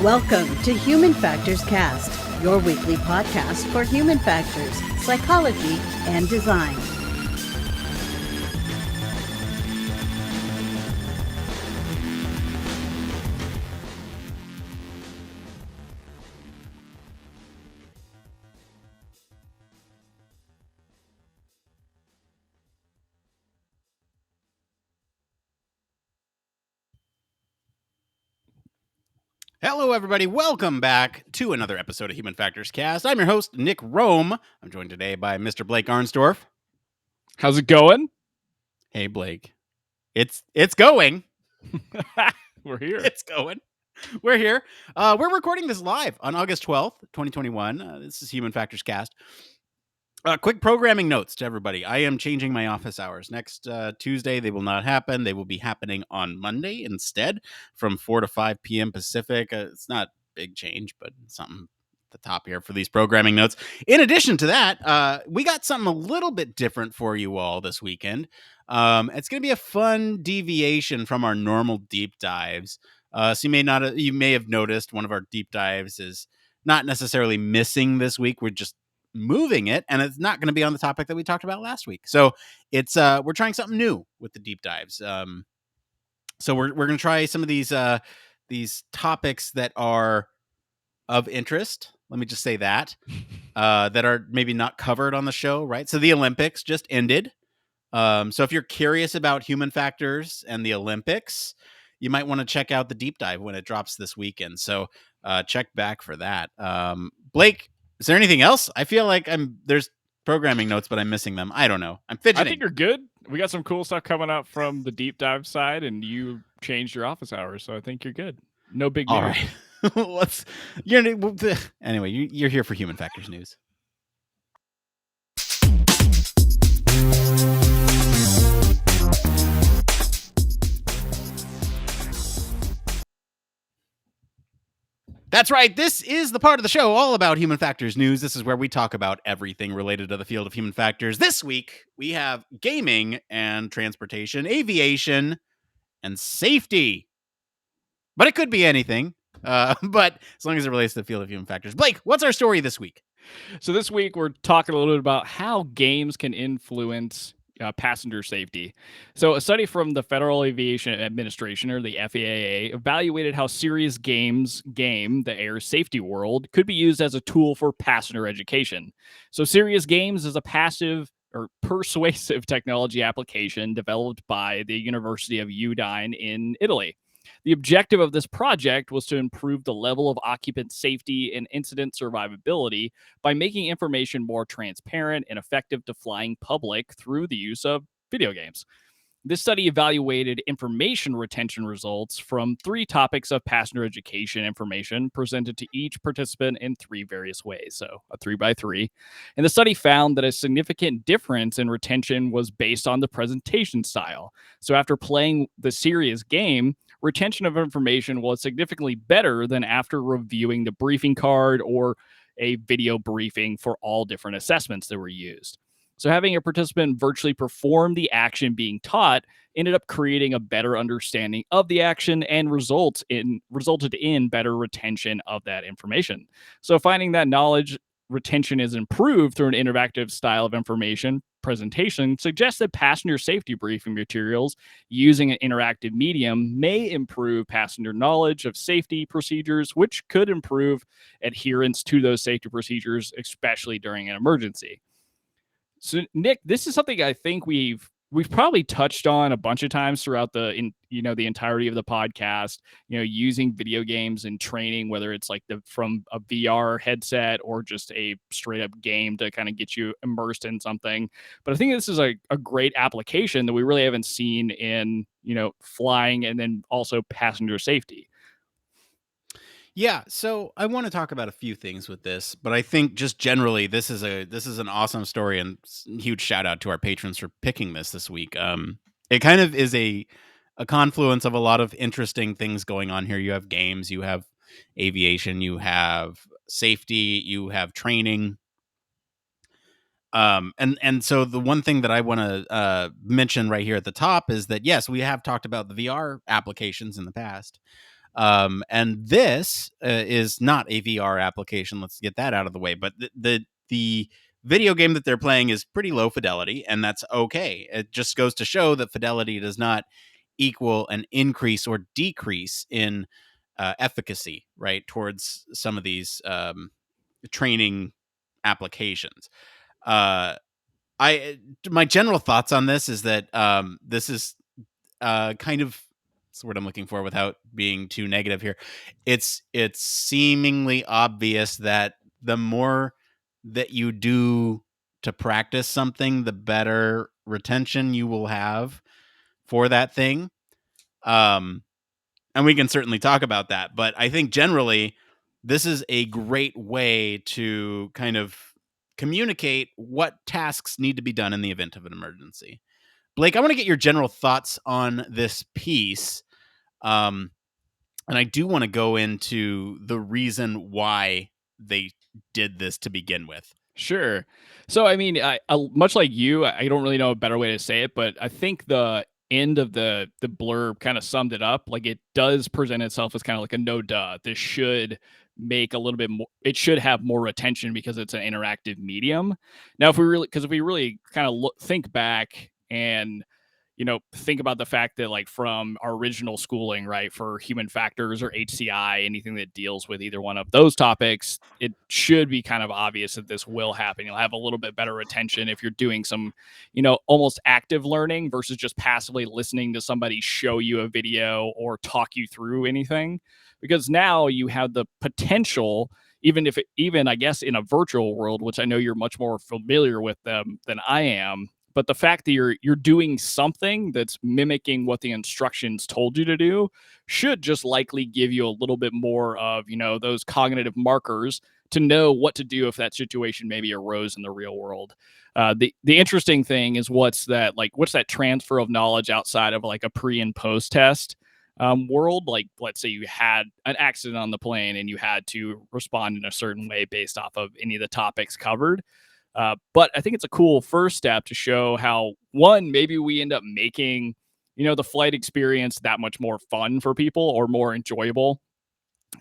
Welcome to Human Factors Cast, your weekly podcast for human factors, psychology, and design. Hello, everybody. Welcome back to another episode of Human Factors Cast. I'm your host, Nick Roome. I'm joined today by Mr. Blake Arnsdorff. How's it going? Hey, Blake. It's going. We're here. It's going. We're here. We're recording this live on August 12th, 2021. This is Human Factors Cast. Quick programming notes to everybody. I am changing my office hours. Next Tuesday, they will not happen. They will be happening on Monday instead from 4 to 5 p.m. Pacific. It's not a big change, but something at the top here for these programming notes. In addition to that, we got something a little bit different for you all this weekend. It's going to be a fun deviation from our normal deep dives. So you may have noticed one of our deep dives is not necessarily missing this week. We're just moving it, and it's not going to be on the topic that we talked about last week. So it's we're trying something new with the deep dives. So we're going to try some of these topics that are of interest. Let me just say that that are maybe not covered on the show, right? So the Olympics just ended. So if you're curious about human factors and the Olympics, you might want to check out the deep dive when it drops this weekend. So check back for that. Blake, is there anything else? I feel like there's programming notes, but I'm missing them. I don't know. I'm fidgeting. I think you're good. We got some cool stuff coming up from the deep dive side, and you changed your office hours, so I think you're good. No big news. All right. Anyway, you're here for Human Factors News. That's right. This is the part of the show all about human factors news. This is where we talk about everything related to the field of human factors. This week, we have gaming and transportation, aviation, and safety. But it could be anything. But as long as it relates to the field of human factors. Blake, what's our story this week? So this week, we're talking a little bit about how games can influence passenger safety. So a study from the Federal Aviation Administration, or the FAA, evaluated how serious games game the air safety world could be used as a tool for passenger education. So serious games is a passive or persuasive technology application developed by the University of Udine in Italy. The objective of this project was to improve the level of occupant safety and incident survivability by making information more transparent and effective to flying public through the use of video games. This study evaluated information retention results from 3 topics of passenger education information presented to each participant in 3 various ways, so a 3x3. And the study found that a significant difference in retention was based on the presentation style. So after playing the serious game, retention of information was significantly better than after reviewing the briefing card or a video briefing for all different assessments that were used. So having a participant virtually perform the action being taught ended up creating a better understanding of the action and resulted in better retention of that information. So finding that knowledge retention is improved through an interactive style of information presentation suggests that passenger safety briefing materials using an interactive medium may improve passenger knowledge of safety procedures, which could improve adherence to those safety procedures, especially during an emergency. So, Nick, this is something I think we've probably touched on a bunch of times throughout the entirety of the podcast. Using video games in training, whether it's like from a VR headset or just a straight up game to kind of get you immersed in something. But I think this is a great application that we really haven't seen in flying and then also passenger safety. Yeah, so I want to talk about a few things with this, but I think just generally this is an awesome story, and huge shout out to our patrons for picking this week. It kind of is a confluence of a lot of interesting things going on here. You have games, you have aviation, you have safety, you have training. And so the one thing that I want to mention right here at the top is that yes, we have talked about the VR applications in the past. And this is not a VR application. Let's get that out of the way. But the video game that they're playing is pretty low fidelity, and that's okay. It just goes to show that fidelity does not equal an increase or decrease in efficacy, right, towards some of these training applications. My general thoughts on this is that this is kind of, that's what I'm looking for without being too negative here. It's seemingly obvious that the more that you do to practice something, the better retention you will have for that thing. And we can certainly talk about that, but I think generally this is a great way to kind of communicate what tasks need to be done in the event of an emergency. Blake, I want to get your general thoughts on this piece. And I do want to go into the reason why they did this to begin with. Sure. So, I mean, I much like you, I don't really know a better way to say it, but I think the end of the blurb kind of summed it up. Like, it does present itself as kind of like a no duh. This should make a little bit more. It should have more retention because it's an interactive medium. Now, if we really kind of think back and think about the fact that, like, from our original schooling, right, for human factors or HCI, anything that deals with either one of those topics, it should be kind of obvious that this will happen. You'll have a little bit better retention if you're doing some, almost active learning versus just passively listening to somebody show you a video or talk you through anything. Because now you have the potential, even I guess in a virtual world, which I know you're much more familiar with them than I am, but the fact that you're doing something that's mimicking what the instructions told you to do should just likely give you a little bit more of, those cognitive markers to know what to do if that situation maybe arose in the real world. The interesting thing is what's that transfer of knowledge outside of like a pre and post test world. Like, let's say you had an accident on the plane and you had to respond in a certain way based off of any of the topics covered. But I think it's a cool first step to show how, one, maybe we end up making, the flight experience that much more fun for people or more enjoyable,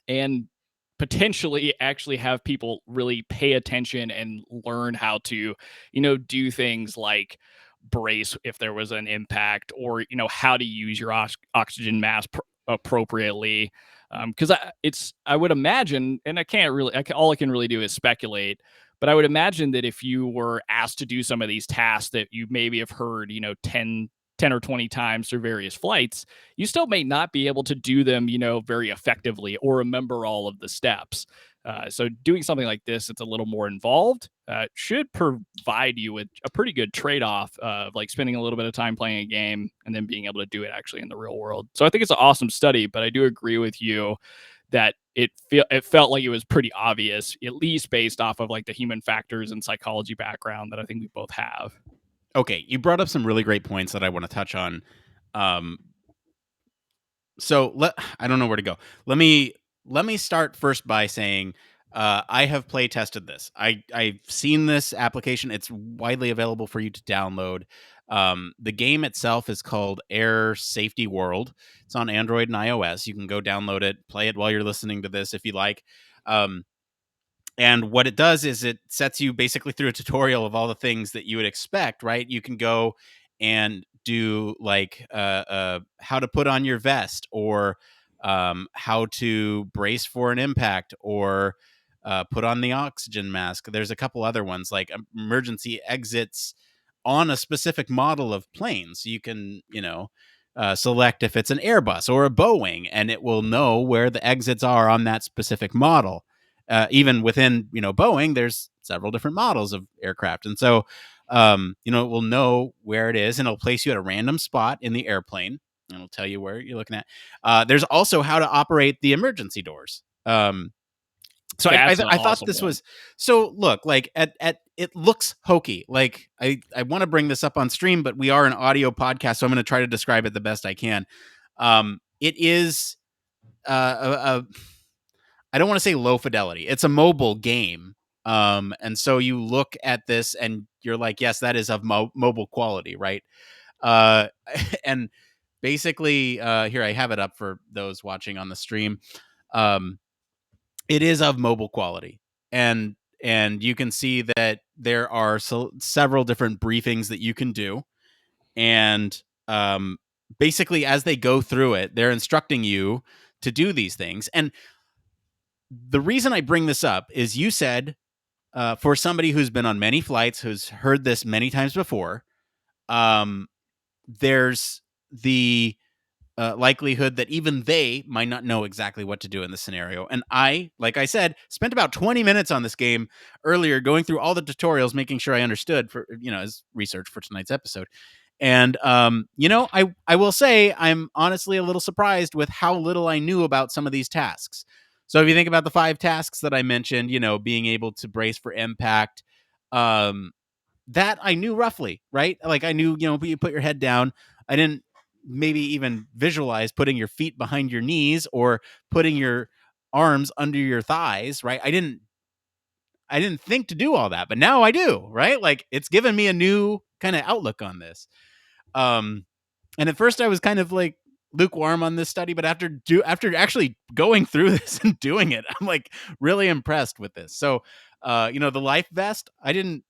and potentially actually have people really pay attention and learn how to, do things like brace if there was an impact, or, how to use your oxygen mask appropriately. Because I would imagine, and all I can really do is speculate, but I would imagine that if you were asked to do some of these tasks that you maybe have heard, 10 or 20 times through various flights, you still may not be able to do them, very effectively or remember all of the steps. So doing something like this, it's a little more involved, should provide you with a pretty good trade-off of like spending a little bit of time playing a game and then being able to do it actually in the real world. So I think it's an awesome study, but I do agree with you that it felt like it was pretty obvious, at least based off of like the human factors and psychology background that I think we both have. Okay, you brought up some really great points that I want to touch on. So I don't know where to go. Let me start first by saying I have play tested this. I've seen this application. It's widely available for you to download. The game itself is called Air Safety World. It's on Android and iOS. You can go download it, play it while you're listening to this if you like. And what it does is it sets you basically through a tutorial of all the things that you would expect, right? You can go and do like how to put on your vest, or how to brace for an impact, or put on the oxygen mask. There's a couple other ones like emergency exits on a specific model of plane. So you can, select if it's an Airbus or a Boeing, and it will know where the exits are on that specific model. Even within, Boeing, there's several different models of aircraft. And so, it will know where it is, and it'll place you at a random spot in the airplane, and it'll tell you where you're looking at. There's also how to operate the emergency doors. So I thought this was, so look, like it looks hokey. Like I want to bring this up on stream, but we are an audio podcast, so I'm going to try to describe it the best I can. It is I don't want to say low fidelity. It's a mobile game. And so you look at this and you're like, yes, that is of mobile quality, right? And basically, here I have it up for those watching on the stream. It is of mobile quality, and you can see that there are several different briefings that you can do, and basically as they go through it, they're instructing you to do these things. And the reason I bring this up is you said, for somebody who's been on many flights, who's heard this many times before, there's the likelihood that even they might not know exactly what to do in this scenario. And I, like I said, spent about 20 minutes on this game earlier, going through all the tutorials, making sure I understood for, as research for tonight's episode. And, I will say I'm honestly a little surprised with how little I knew about some of these tasks. So if you think about the 5 tasks that I mentioned, being able to brace for impact, that I knew roughly, right? Like I knew, you put your head down. I didn't maybe even visualize putting your feet behind your knees or putting your arms under your thighs, right? I didn't think to do all that, but now I do, right? Like it's given me a new kind of outlook on this. And at first I was kind of like lukewarm on this study, but after actually going through this and doing it, I'm like really impressed with this. So, the life vest, I didn't,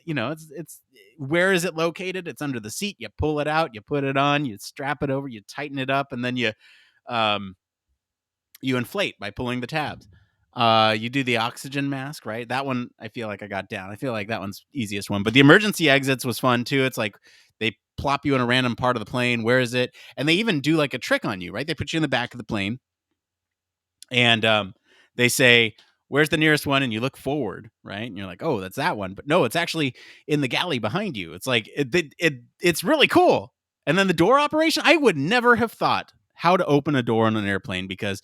it's where is it located? It's under the seat. You pull it out, you put it on, you strap it over, you tighten it up, and then you inflate by pulling the tabs. You do the oxygen mask, right? That one I feel like I got down. I feel like that one's easiest one. But the emergency exits was fun too. It's like they plop you in a random part of the plane. Where is it? And they even do like a trick on you, right? They put you in the back of the plane, and they say, where's the nearest one? And you look forward, right? And you're like, oh, that's that one. But no, it's actually in the galley behind you. It's like it's really cool. And then the door operation, I would never have thought how to open a door on an airplane, because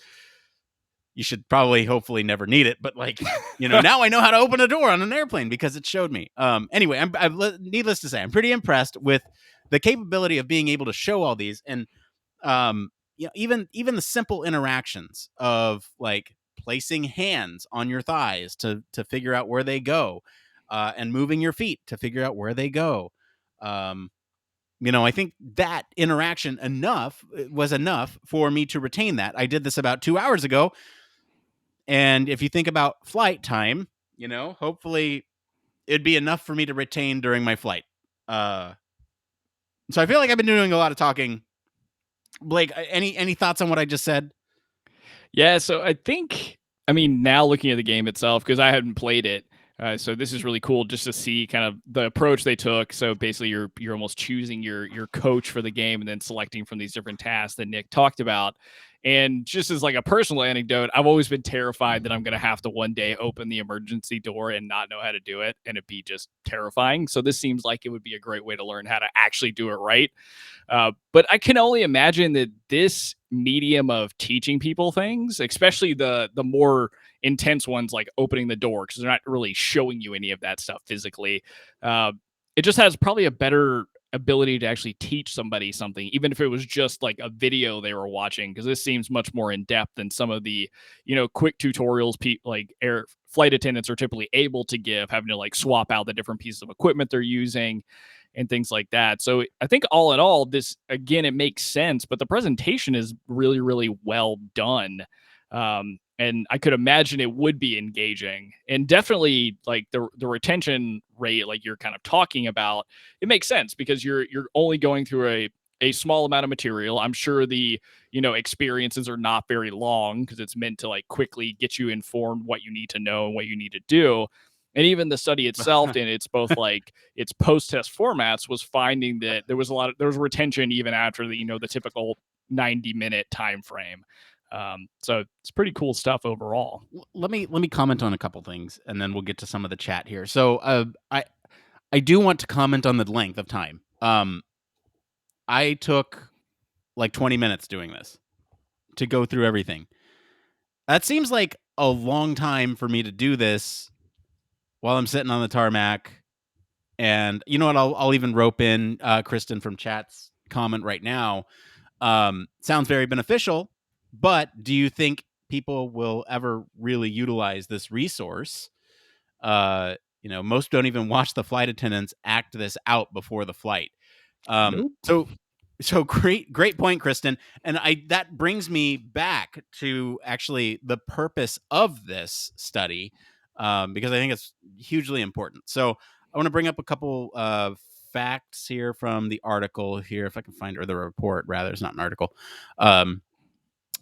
you should probably hopefully never need it, but like, now I know how to open a door on an airplane because it showed me. Anyway, I'm needless to say, I'm pretty impressed with the capability of being able to show all these. And even the simple interactions of like placing hands on your thighs to figure out where they go, and moving your feet to figure out where they go. I think that interaction was enough for me to retain that. I did this about 2 hours ago. And if you think about flight time, hopefully it'd be enough for me to retain during my flight. So I feel like I've been doing a lot of talking. Blake, any thoughts on what I just said? Yeah, so I think, now looking at the game itself, because I hadn't played it, so this is really cool just to see kind of the approach they took. So basically, you're almost choosing your coach for the game and then selecting from these different tasks that Nick talked about. And just as like a personal anecdote, I've always been terrified that I'm going to have to one day open the emergency door and not know how to do it, and it'd be just terrifying. So this seems like it would be a great way to learn how to actually do it right. But I can only imagine that this medium of teaching people things, especially the more intense ones like opening the door, because they're not really showing you any of that stuff physically. It just has probably a better ability to actually teach somebody something, even if it was just like a video they were watching, because this seems much more in depth than some of the quick tutorials like air flight attendants are typically able to give, having to like swap out the different pieces of equipment they're using and things like that. So I think all in all, this, again, it makes sense, but the presentation is really, really well done. And I could imagine it would be engaging, and definitely like the retention rate, like you're kind of talking about, it makes sense because you're only going through a small amount of material. I'm sure the, experiences are not very long because it's meant to like quickly get you informed what you need to know and what you need to do. And even the study itself, and it's both like its post-test formats, was finding that there was retention even after the, the typical 90-minute time frame. So it's pretty cool stuff overall. Let me comment on a couple things, and then we'll get to some of the chat here. So I do want to comment on the length of time. I took like 20 minutes doing this to go through everything. That seems like a long time for me to do this while I'm sitting on the tarmac. And you know what? I'll even rope in Kristen from chat's comment right now. Sounds very beneficial, but do you think people will ever really utilize this resource? Most don't even watch the flight attendants act this out before the flight. Nope. So great point, Kristen. And that brings me back to actually the purpose of this study, because I think it's hugely important. So I want to bring up a couple of facts here from the article here, if I can find, or the report rather. It's not an article.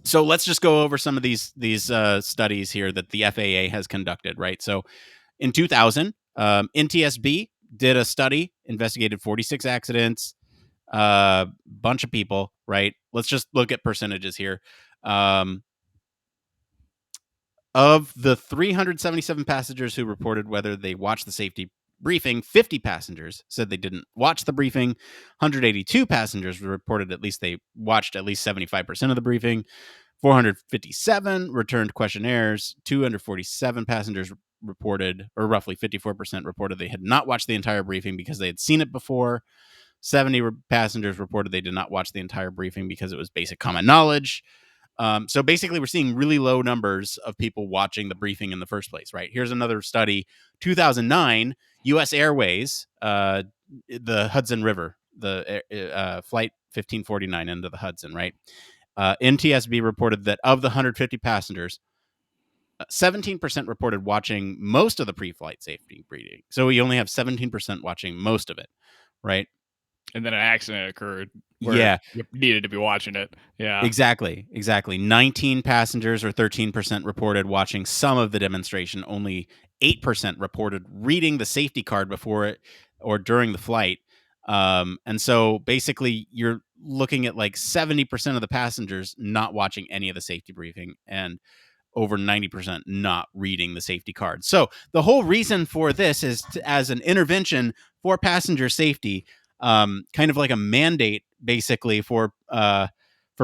So let's just go over some of these studies here that the FAA has conducted, right? So in 2000, NTSB did a study, investigated 46 accidents, bunch of people, right? Let's just look at percentages here. Of the 377 passengers who reported whether they watched the safety briefing, 50 passengers said they didn't watch the briefing. 182 passengers reported at least they watched at least 75% of the briefing. 457 returned questionnaires. 247 passengers reported, or roughly 54% reported they had not watched the entire briefing because they had seen it before. 70 passengers reported they did not watch the entire briefing because it was basic common knowledge. So basically, we're seeing really low numbers of people watching the briefing in the first place, right? Here's another study, 2009, U.S. Airways, the Hudson River, the flight 1549 into the Hudson, right? NTSB reported that of the 150 passengers, 17% reported watching most of the pre-flight safety briefing. So we only have 17% watching most of it, right? And then an accident occurred where you needed to be watching it. Yeah. Exactly. 19 passengers, or 13%, reported watching some of the demonstration. Only 8% reported reading the safety card before it or during the flight. And so basically you're looking at like 70% of the passengers not watching any of the safety briefing, and over 90% not reading the safety card. So the whole reason for this is as an intervention for passenger safety, kind of like a mandate basically for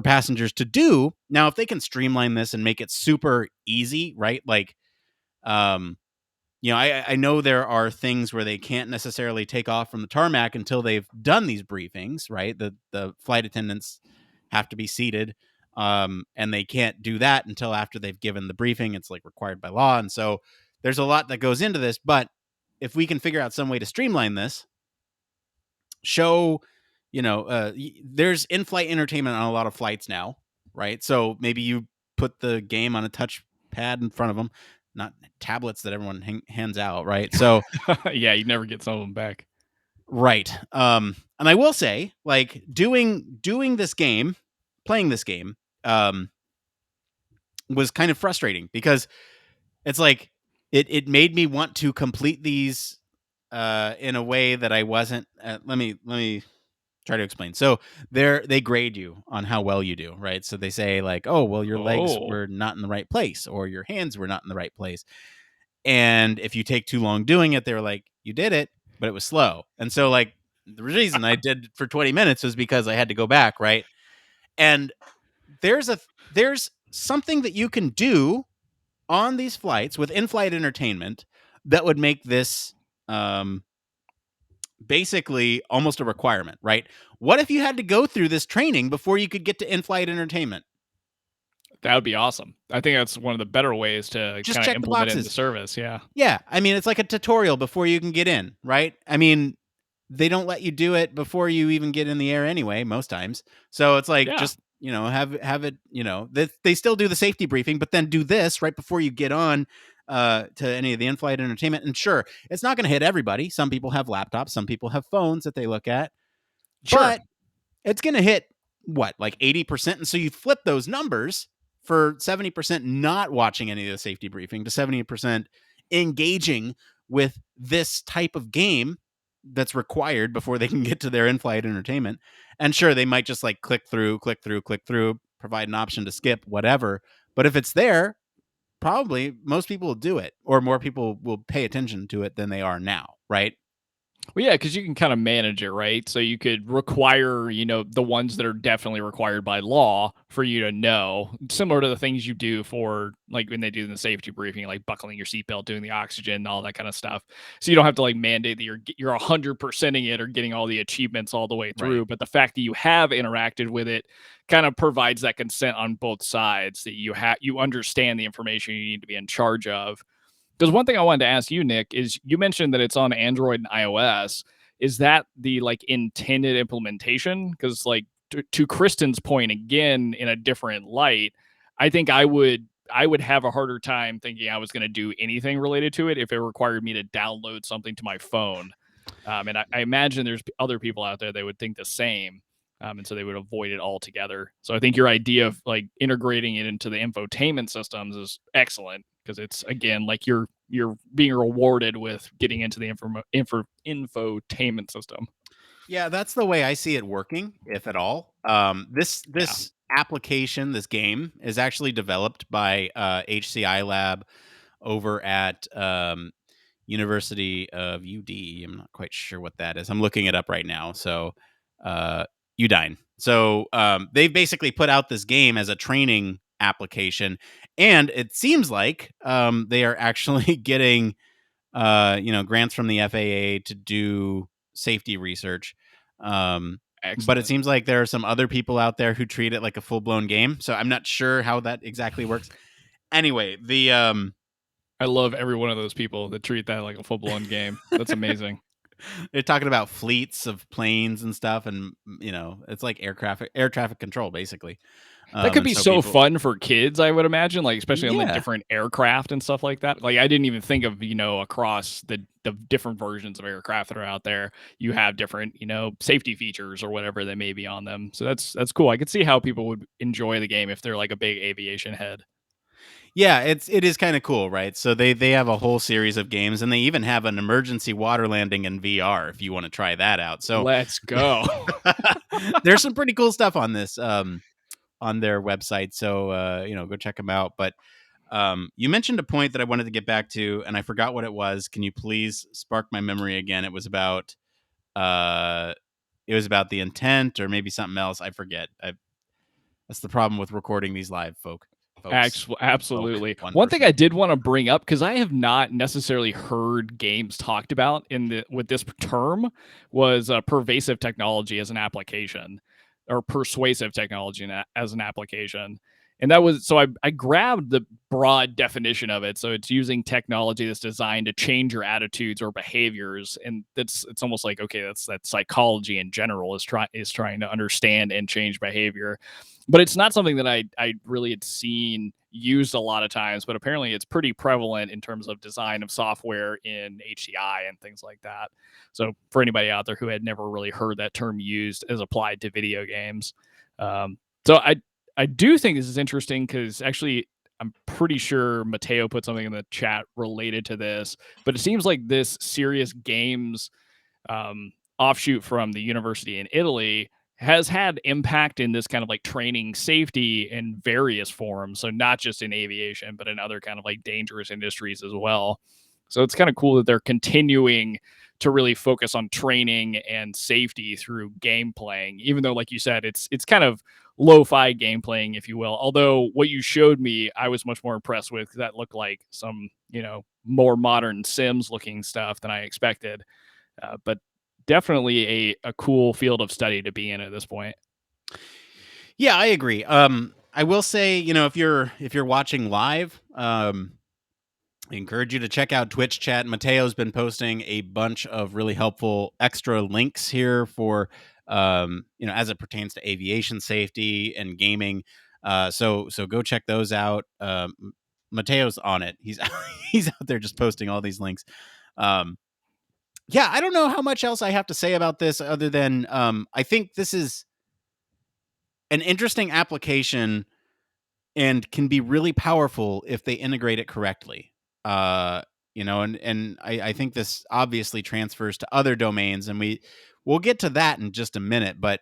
passengers to do. Now, if they can streamline this and make it super easy, right? Like, I know there are things where they can't necessarily take off from the tarmac until they've done these briefings, right? The flight attendants have to be seated, and they can't do that until after they've given the briefing. It's like required by law. And so there's a lot that goes into this, but if we can figure out some way to streamline this, show, there's in-flight entertainment on a lot of flights now, right? So maybe you put the game on a touch pad in front of them, not tablets that everyone hands out, right? So yeah, you never get some of them back. Right. And I will say, like, doing this game, playing this game, was kind of frustrating because it's like it made me want to complete these in a way that I wasn't. Let me try to explain. So they grade you on how well you do, right? So they say like, oh, well, your legs were not in the right place, or your hands were not in the right place. And if you take too long doing it, they're like, you did it, but it was slow. And so like the reason I did for 20 minutes was because I had to go back, right? And there's something that you can do on these flights with in-flight entertainment that would make this basically almost a requirement, right? What if you had to go through this training before you could get to in-flight entertainment? That would be awesome. I think that's one of the better ways to Just kind of check the implement it in boxes. the service. Yeah. Yeah. I mean, it's like a tutorial before you can get in, right? I mean, they don't let you do it before you even get in the air anyway, most times. So it's like, just, have it, they still do the safety briefing, but then do this right before you get on to any of the in-flight entertainment. And sure, it's not going to hit everybody. Some people have laptops, some people have phones that they look at, but it's going to hit like 80%. And so you flip those numbers for 70% not watching any of the safety briefing to 70% engaging with this type of game that's required before they can get to their in-flight entertainment. And sure, they might just like click through, provide an option to skip, whatever. But if it's there, probably most people will do it, or more people will pay attention to it than they are now, right? Well, yeah, because you can kind of manage it, right? So you could require, the ones that are definitely required by law for you to know, similar to the things you do for, like, when they do the safety briefing, like buckling your seatbelt, doing the oxygen, all that kind of stuff. So you don't have to, like, mandate that you're 100%ing it or getting all the achievements all the way through. Right. But the fact that you have interacted with it kind of provides that consent on both sides, that you understand the information you need to be in charge of. Because one thing I wanted to ask you, Nick, is you mentioned that it's on Android and iOS. Is that the like intended implementation? Because like to Kristen's point again, in a different light, I think I would have a harder time thinking I was going to do anything related to it if it required me to download something to my phone. And I imagine there's other people out there that would think the same. And so they would avoid it altogether. So I think your idea of like integrating it into the infotainment systems is excellent, because it's, again, like you're being rewarded with getting into the infotainment system. Yeah, that's the way I see it working, if at all. This application, this game, is actually developed by HCI Lab over at University of UD. I'm not quite sure what that is. I'm looking it up right now. So Udine. So they've basically put out this game as a training application, and it seems like they are actually getting grants from the FAA to do safety research. But it seems like there are some other people out there who treat it like a full-blown game. So I'm not sure how that exactly works. Anyway, I love every one of those people that treat that like a full-blown game. That's amazing. They're talking about fleets of planes and stuff, and it's like air traffic control, basically. That could be so fun for kids, I would imagine, like especially on the different aircraft and stuff like that. Like I didn't even think of, across the different versions of aircraft that are out there, you have different, safety features or whatever that may be on them. So that's cool. I could see how people would enjoy the game if they're like a big aviation head. Yeah, it is kind of cool, right? So they have a whole series of games, and they even have an emergency water landing in VR if you want to try that out. So let's go. There's some pretty cool stuff on this on their website. So go check them out. But you mentioned a point that I wanted to get back to, and I forgot what it was. Can you please spark my memory again? It was about the intent, or maybe something else. I forget. That's the problem with recording these live, folks. Absolutely. One thing I did want to bring up, because I have not necessarily heard games talked about with this term, was pervasive technology as an application, or persuasive technology as an application. And that was, so I grabbed the broad definition of it. So it's using technology that's designed to change your attitudes or behaviors. And it's almost like, okay, that psychology in general is trying to understand and change behavior. But it's not something that I really had seen used a lot of times, but apparently it's pretty prevalent in terms of design of software in HCI and things like that. So for anybody out there who had never really heard that term used as applied to video games. So I do think this is interesting, because actually I'm pretty sure Mateo put something in the chat related to this, but it seems like this Serious Games offshoot from the university in Italy has had impact in this kind of like training safety in various forms. So not just in aviation, but in other kind of like dangerous industries as well. So it's kind of cool that they're continuing to really focus on training and safety through game playing, even though, like you said, it's kind of lo-fi game playing, if you will. Although what you showed me, I was much more impressed with, because that looked like some, more modern Sims looking stuff than I expected. But definitely a cool field of study to be in at this point. Yeah, I agree. I will say, if you're watching live, I encourage you to check out Twitch chat. Mateo's been posting a bunch of really helpful extra links here for, as it pertains to aviation safety and gaming. So go check those out. Mateo's on it. He's out there just posting all these links. Yeah, I don't know how much else I have to say about this, other than I think this is an interesting application and can be really powerful if they integrate it correctly. And I think this obviously transfers to other domains, and we'll get to that in just a minute. But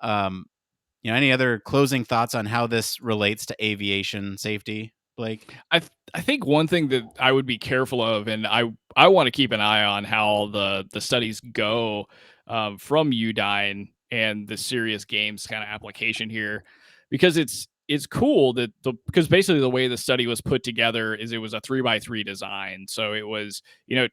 any other closing thoughts on how this relates to aviation safety, Blake? I think one thing that I would be careful of, and I want to keep an eye on how the studies go from Udine and the Serious Games kind of application here, because it's cool that because basically the way the study was put together is it was a 3x3 design. So it was,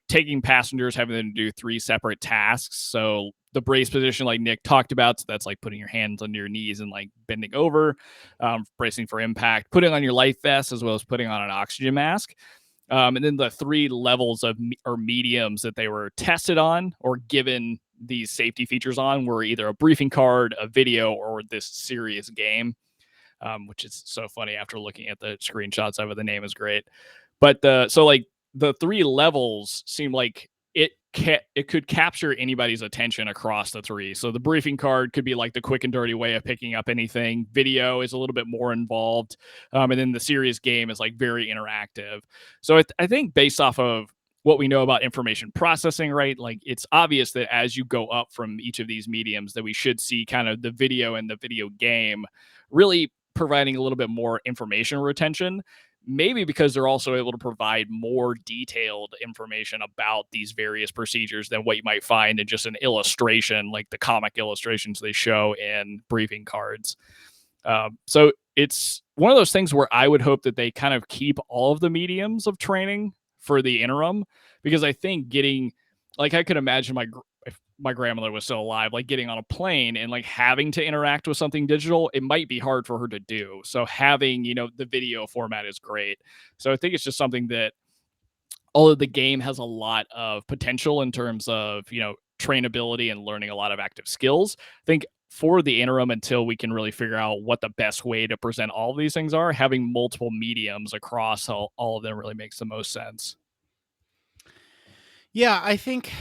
taking passengers, having them do 3 separate tasks. So the brace position, like Nick talked about, so that's like putting your hands under your knees and like bending over, bracing for impact, putting on your life vest, as well as putting on an oxygen mask. And then the 3 levels of or mediums that they were tested on or given these safety features on were either a briefing card, a video, or this serious game, which is so funny after looking at the screenshots of it. The name is great. But the 3 levels seem like it could capture anybody's attention across the 3. So the briefing card could be like the quick and dirty way of picking up anything. Video is a little bit more involved, and then the serious game is like very interactive. So I think based off of what we know about information processing, right? Like it's obvious that as you go up from each of these mediums, that we should see kind of the video and the video game really providing a little bit more information retention. Maybe because they're also able to provide more detailed information about these various procedures than what you might find in just an illustration, like the comic illustrations they show in briefing cards. So it's one of those things where I would hope that they kind of keep all of the mediums of training for the interim, because I think I could imagine if my grandmother was still alive, like getting on a plane and like having to interact with something digital, it might be hard for her to do. So having, the video format is great. So I think it's just something that, although the game has a lot of potential in terms of, trainability and learning a lot of active skills, I think for the interim, until we can really figure out what the best way to present all of these things are, having multiple mediums across all of them really makes the most sense. Yeah, I think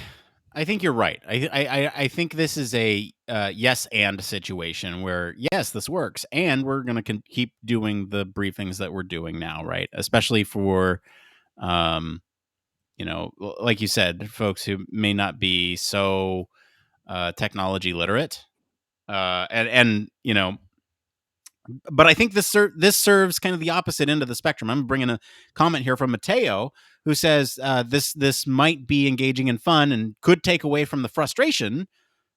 you're right. I think this is a yes and situation where yes, this works, and we're gonna keep doing the briefings that we're doing now, right? Especially for, like you said, folks who may not be so technology literate, and but I think this serves kind of the opposite end of the spectrum. I'm bringing a comment here from Mateo, who says this might be engaging and fun and could take away from the frustration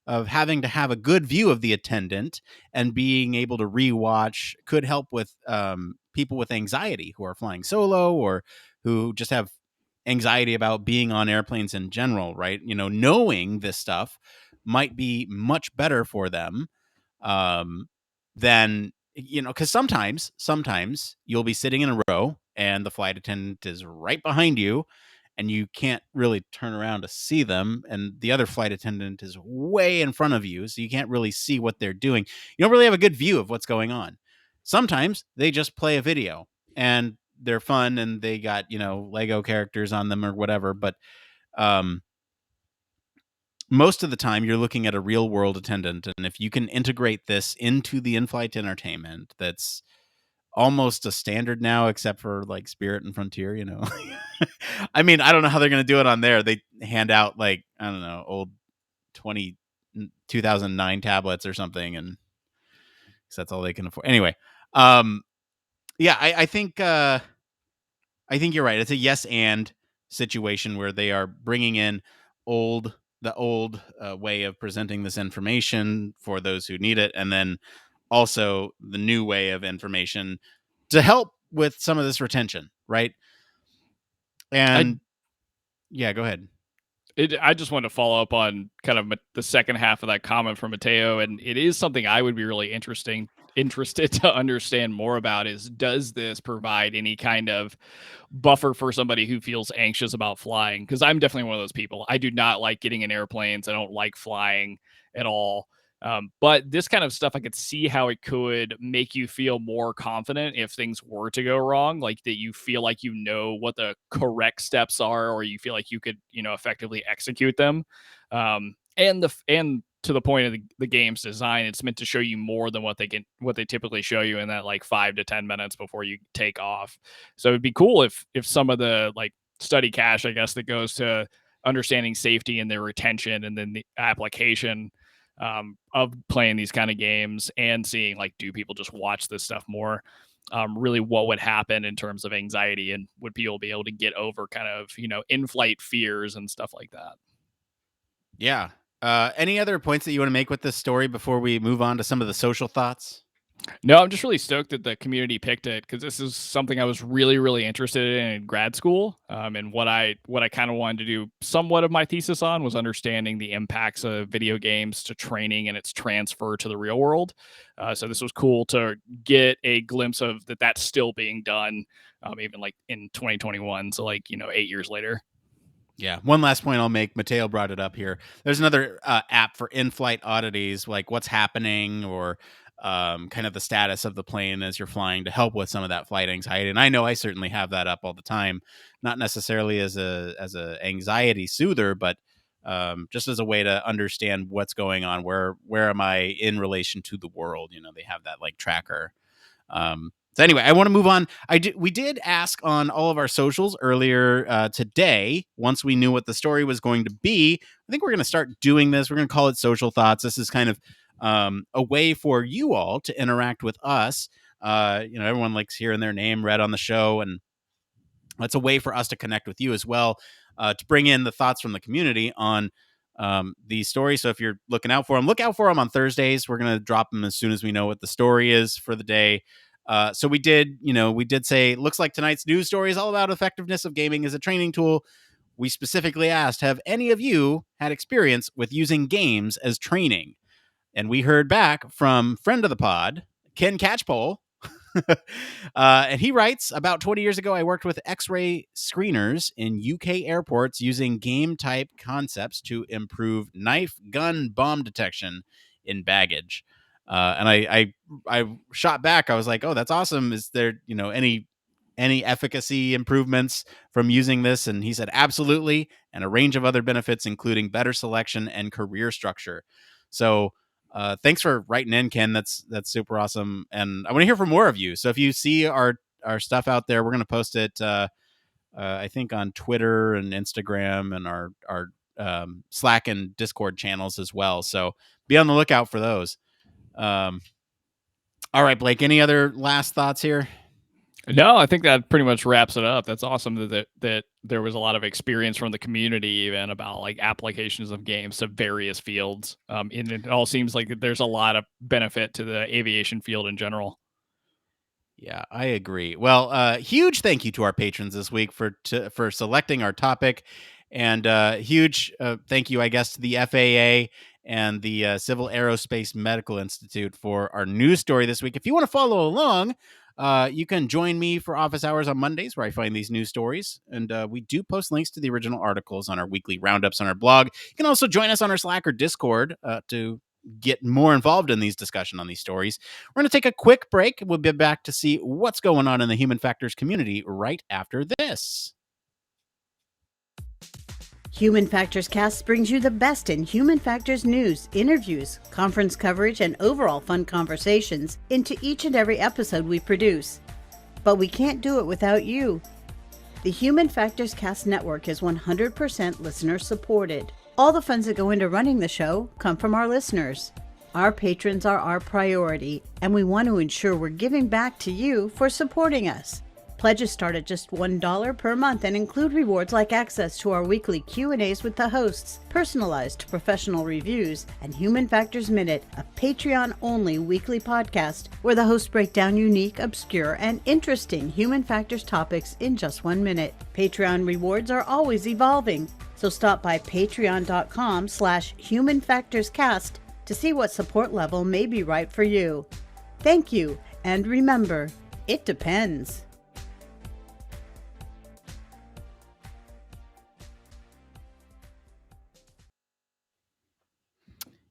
of having to have a good view of the attendant, and being able to rewatch could help with people with anxiety who are flying solo or who just have anxiety about being on airplanes in general, right? Knowing this stuff might be much better for them than, because sometimes you'll be sitting in a row and the flight attendant is right behind you and you can't really turn around to see them, and the other flight attendant is way in front of you, so you can't really see what they're doing. You don't really have a good view of what's going on. Sometimes they just play a video and they're fun and they got, Lego characters on them or whatever, but most of the time you're looking at a real world attendant, and if you can integrate this into the in-flight entertainment, that's almost a standard now, except for like Spirit and Frontier, I mean, I don't know how they're going to do it on there. They hand out like, I don't know, old 2009 tablets or something, and because that's all they can afford. Anyway, yeah, I think you're right. It's a yes and situation where they are bringing in the old way of presenting this information for those who need it, and then also the new way of information to help with some of this retention, right? And yeah, go ahead. I just wanted to follow up on kind of the second half of that comment from Mateo, and it is something I would be really interested to understand more about. Is, does this provide any kind of buffer for somebody who feels anxious about flying? Because I'm definitely one of those people. I do not like getting in airplanes. I don't like flying at all. But this kind of stuff, I could see how it could make you feel more confident if things were to go wrong, like that you feel like you know what the correct steps are, or you feel like you could, effectively execute them. And to the point of the game's design, it's meant to show you more than what they typically show you in that like 5 to 10 minutes before you take off. So it'd be cool if some of the like study cache, I guess, that goes to understanding safety and their retention, and then the application of playing these kind of games and seeing like, do people just watch this stuff more? Really what would happen in terms of anxiety, and would people be able to get over kind of, in-flight fears and stuff like that? Yeah. Any other points that you want to make with this story before we move on to some of the social thoughts? No, I'm just really stoked that the community picked it, because this is something I was really, really interested in grad school. And what I kind of wanted to do somewhat of my thesis on was understanding the impacts of video games to training and its transfer to the real world. So this was cool to get a glimpse of that's still being done, even like in 2021. So like, 8 years later. Yeah. One last point I'll make. Mateo brought it up here. There's another app for in-flight oddities, like what's happening or kind of the status of the plane as you're flying to help with some of that flight anxiety. And I know I certainly have that up all the time, not necessarily as a anxiety soother, but just as a way to understand what's going on. Where am I in relation to the world? They have that like tracker. So anyway, I want to move on. We did ask on all of our socials earlier today, once we knew what the story was going to be. I think we're going to start doing this. We're going to call it Social Thoughts. This is kind of a way for you all to interact with us. Everyone likes hearing their name read on the show, and that's a way for us to connect with you as well, to bring in the thoughts from the community on these stories. So if you're looking out for them, look out for them on Thursdays. We're going to drop them as soon as we know what the story is for the day. So we did say, looks like tonight's news story is all about effectiveness of gaming as a training tool. We specifically asked, have any of you had experience with using games as training? And we heard back from friend of the pod, Ken Catchpole. And he writes, about 20 years ago, I worked with X-ray screeners in UK airports using game type concepts to improve knife, gun, bomb detection in baggage. And I shot back. I was like, oh, that's awesome. Is there, any efficacy improvements from using this? And he said, absolutely. And a range of other benefits, including better selection and career structure. So thanks for writing in, Ken. That's super awesome. And I want to hear from more of you. So if you see our stuff out there, we're going to post it, I think on Twitter and Instagram and our Slack and Discord channels as well. So be on the lookout for those. All right, Blake, any other last thoughts here? No, I think that pretty much wraps it up. That's awesome that there was a lot of experience from the community even about like applications of games to various fields. And it all seems like there's a lot of benefit to the aviation field in general. Yeah, I agree. Well, huge thank you to our patrons this week for selecting our topic, and huge thank you, I guess, to the FAA and the Civil Aerospace Medical Institute for our news story this week. If you want to follow along, you can join me for office hours on Mondays, where I find these news stories, and we do post links to the original articles on our weekly roundups on our blog. You can also join us on our Slack or Discord to get more involved in these discussion on these stories. We're going to take a quick break. We'll be back to see what's going on in the Human Factors community right after this. Human Factors Cast brings you the best in human factors news, interviews, conference coverage, and overall fun conversations into each and every episode we produce. But we can't do it without you. The Human Factors Cast network is 100% listener supported. All the funds that go into running the show come from our listeners. Our patrons are our priority, and we want to ensure we're giving back to you for supporting us. Pledges start at just $1 per month and include rewards like access to our weekly Q&As with the hosts, personalized professional reviews, and Human Factors Minute, a Patreon-only weekly podcast where the hosts break down unique, obscure, and interesting human factors topics in just 1 minute. Patreon rewards are always evolving, so stop by patreon.com/humanfactorscast to see what support level may be right for you. Thank you, and remember, it depends.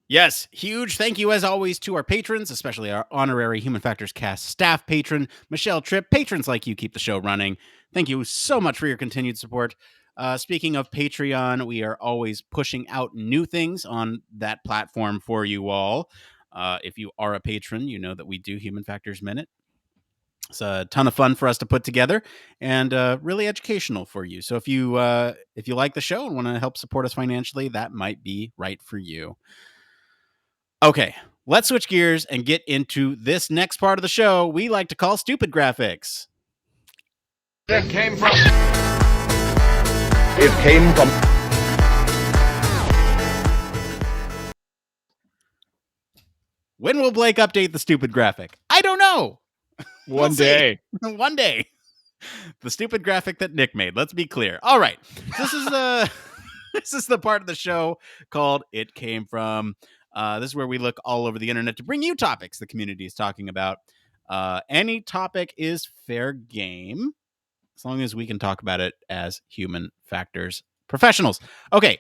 Yes, huge thank you as always to our patrons, especially our honorary Human Factors Cast staff patron, Michelle Tripp. Patrons like you keep the show running. Thank you so much for your continued support. Speaking of Patreon, we are always pushing out new things on that platform for you all. If you are a patron, you know that we do Human Factors Minute. It's a ton of fun for us to put together and really educational for you. So if you like the show and want to help support us financially, that might be right for you. Okay, let's switch gears and get into this next part of the show we like to call Stupid Graphics. It came from... When will Blake update the stupid graphic? I don't know. One day. One day. The stupid graphic that Nick made. Let's be clear. All right. This is this is the part of the show called It Came From. This is where we look all over the internet to bring you topics the community is talking about. Any topic is fair game, as long as we can talk about it as Human Factors Professionals. Okay,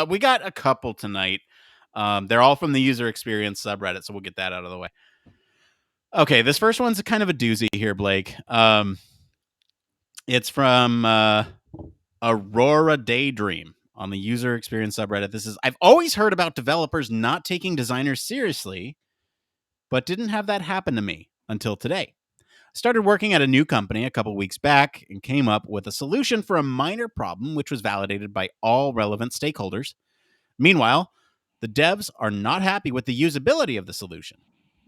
we got a couple tonight. They're all from the user experience subreddit, so we'll get that out of the way. Okay, this first one's kind of a doozy here, Blake. It's from auroradaydream on the user experience subreddit. This is, I've always heard about developers not taking designers seriously, but didn't have that happen to me until today. I started working at a new company a couple weeks back and came up with a solution for a minor problem, which was validated by all relevant stakeholders. Meanwhile, the devs are not happy with the usability of the solution.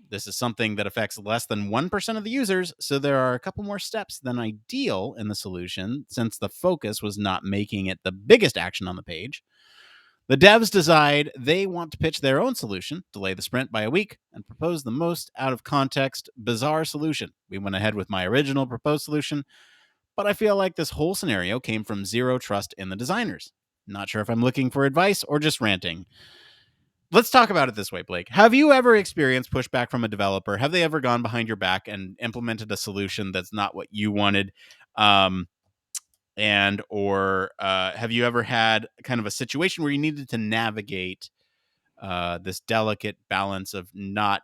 This is something that affects less than 1% of the users, so there are a couple more steps than ideal in the solution, since the focus was not making it the biggest action on the page. The devs decide they want to pitch their own solution, delay the sprint by a week, and propose the most out-of-context, bizarre solution. We went ahead with my original proposed solution, but I feel like this whole scenario came from zero trust in the designers. Not sure if I'm looking for advice or just ranting. Let's talk about it this way, Blake. Have you ever experienced pushback from a developer? Have they ever gone behind your back and implemented a solution that's not what you wanted? Or have you ever had kind of a situation where you needed to navigate this delicate balance of not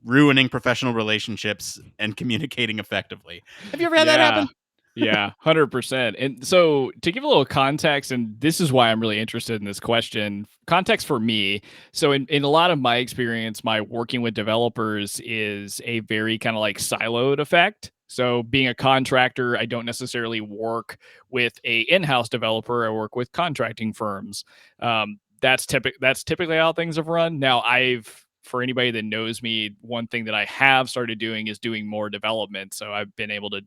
ruining professional relationships and communicating effectively? Have you ever had that happen? Yeah, 100%. And so to give a little context, and this is why I'm really interested in this question, context for me. So in a lot of my experience, my working with developers is a very kind of like siloed effect. So being a contractor, I don't necessarily work with a in-house developer. I work with contracting firms. That's typically how things have run. Now for anybody that knows me, one thing that I have started doing is doing more development. So I've been able to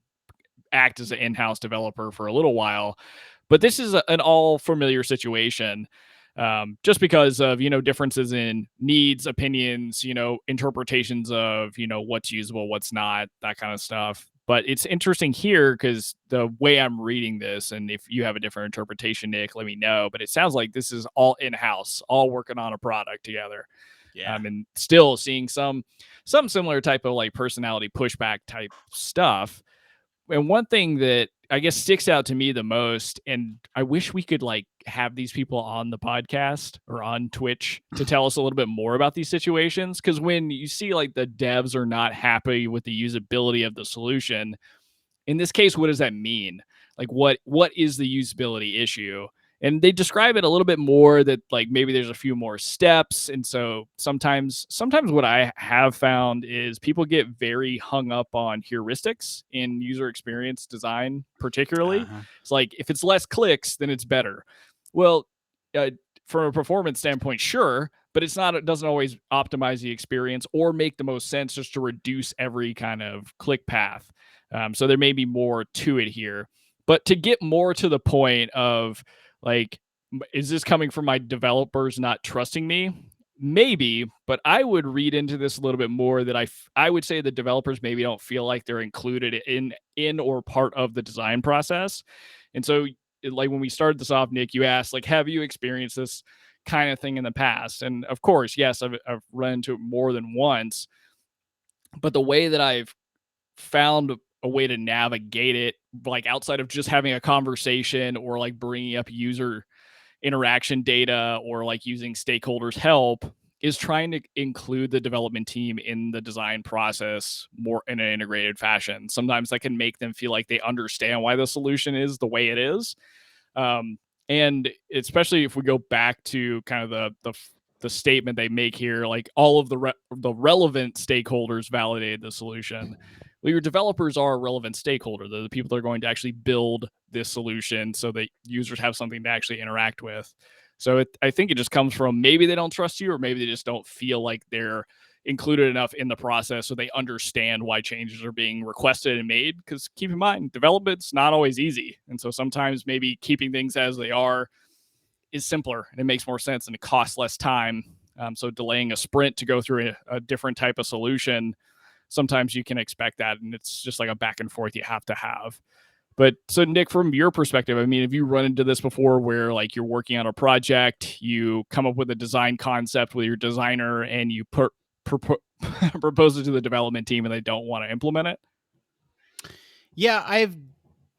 act as an in-house developer for a little while, but this is an all familiar situation, just because of differences in needs, opinions, interpretations of what's usable, what's not, that kind of stuff. But it's interesting here because the way I'm reading this, and if you have a different interpretation, Nick, let me know. But it sounds like this is all in-house, all working on a product together. Yeah. And still seeing some similar type of like personality pushback type stuff. And one thing that I guess sticks out to me the most, and I wish we could like have these people on the podcast or on Twitch to tell us a little bit more about these situations. Because when you see like the devs are not happy with the usability of the solution, in this case, what does that mean? Like what is the usability issue? And they describe it a little bit more that like maybe there's a few more steps. And so sometimes what I have found is people get very hung up on heuristics in user experience design, particularly. Uh-huh. It's like if it's less clicks, then it's better. Well, from a performance standpoint, sure, but it doesn't always optimize the experience or make the most sense just to reduce every kind of click path. So there may be more to it here. But to get more to the point of like, is this coming from my developers not trusting me? Maybe, but I would read into this a little bit more that I would say the developers maybe don't feel like they're included in or part of the design process. And so like when we started this off, Nick, you asked like, have you experienced this kind of thing in the past? And of course, yes, I've run into it more than once. But the way that I've found a way to navigate it, like outside of just having a conversation or like bringing up user interaction data or like using stakeholders' help, is trying to include the development team in the design process more in an integrated fashion. Sometimes that can make them feel like they understand why the solution is the way it is. And especially if we go back to kind of the statement they make here, like all of the relevant stakeholders validated the solution. Well, your developers are a relevant stakeholder. They're the people that are going to actually build this solution so that users have something to actually interact with. So I think it just comes from maybe they don't trust you, or maybe they just don't feel like they're included enough in the process so they understand why changes are being requested and made. Because keep in mind, development's not always easy. And so sometimes maybe keeping things as they are is simpler and it makes more sense and it costs less time. So delaying a sprint to go through a different type of solution, sometimes you can expect that. And it's just like a back and forth you have to have. But so Nick, from your perspective, I mean, have you run into this before where like you're working on a project, you come up with a design concept with your designer and you propose it to the development team and they don't want to implement it? Yeah, I've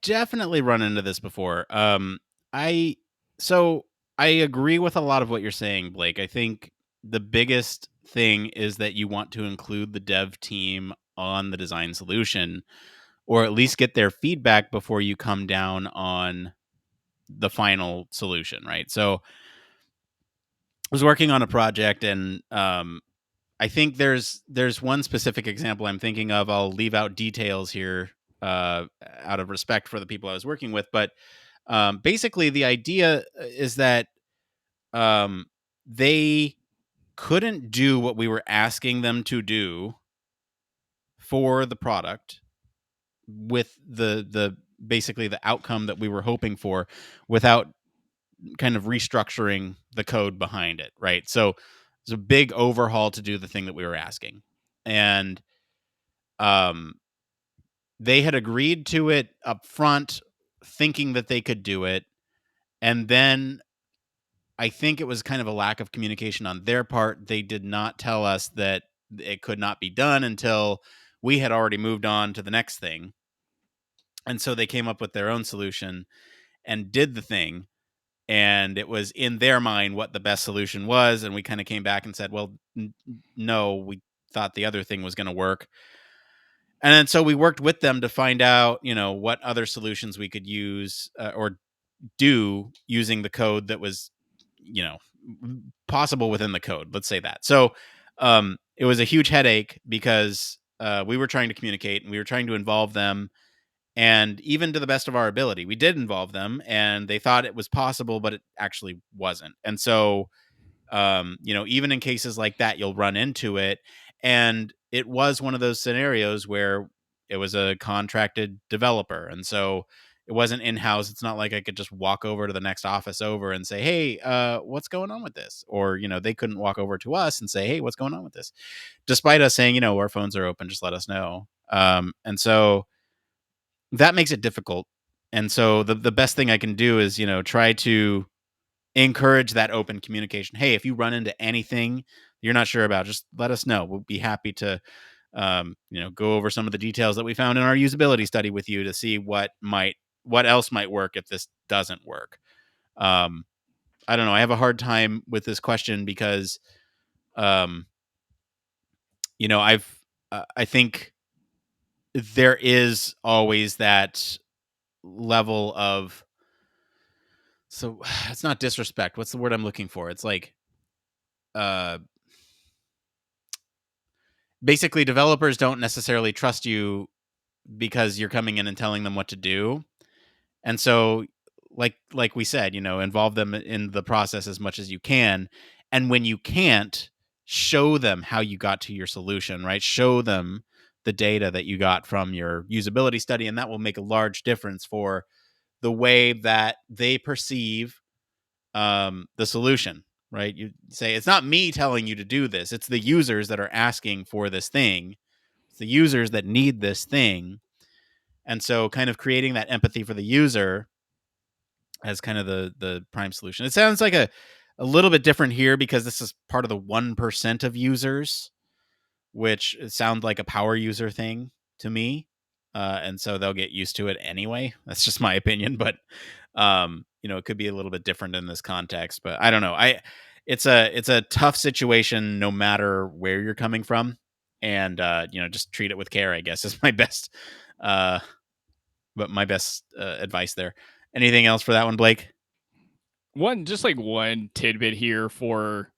definitely run into this before. I So I agree with a lot of what you're saying, Blake. I think the biggest thing is that you want to include the dev team on the design solution, or at least get their feedback before you come down on the final solution, right? So I was working on a project, and I think there's one specific example I'm thinking of. I'll leave out details here out of respect for the people I was working with, but basically the idea is that they couldn't do what we were asking them to do for the product with the basically the outcome that we were hoping for without kind of restructuring the code behind it, right? So it's a big overhaul to do the thing that we were asking. And um they had agreed to it up front, thinking that they could do it. And then I think it was kind of a lack of communication on their part. They did not tell us that it could not be done until we had already moved on to the next thing. And so they came up with their own solution and did the thing. And it was in their mind what the best solution was. And we kind of came back and said, well, no, we thought the other thing was going to work. And then so we worked with them to find out, what other solutions we could use or do using the code that was, possible within the code. Let's say that. So it was a huge headache because we were trying to communicate and we were trying to involve them. And even to the best of our ability, we did involve them, and they thought it was possible, but it actually wasn't. And so, even in cases like that, you'll run into it. And it was one of those scenarios where it was a contracted developer. And so it wasn't in-house. It's not like I could just walk over to the next office over and say, hey, what's going on with this? Or, they couldn't walk over to us and say, hey, what's going on with this? Despite us saying, our phones are open, just let us know. And so that makes it difficult. And so the best thing I can do is, try to encourage that open communication. Hey, if you run into anything you're not sure about, just let us know. We'll be happy to, go over some of the details that we found in our usability study with you to see what else might work if this doesn't work. I don't know. I have a hard time with this question because, I think there is always that level of, so it's not disrespect. What's the word I'm looking for? It's like, basically developers don't necessarily trust you because you're coming in and telling them what to do. And so, like we said, involve them in the process as much as you can. And when you can't, show them how you got to your solution, right? Show them the data that you got from your usability study, and that will make a large difference for the way that they perceive the solution, right? You say, it's not me telling you to do this. It's the users that are asking for this thing. It's the users that need this thing. And so kind of creating that empathy for the user as kind of the prime solution. It sounds like a little bit different here because this is part of the 1% of users, which sounds like a power user thing to me. And so they'll get used to it anyway. That's just my opinion, but it could be a little bit different in this context, but I don't know. It's a tough situation no matter where you're coming from, and just treat it with care, I guess, is my best advice there. Anything else for that one, Blake? One tidbit here for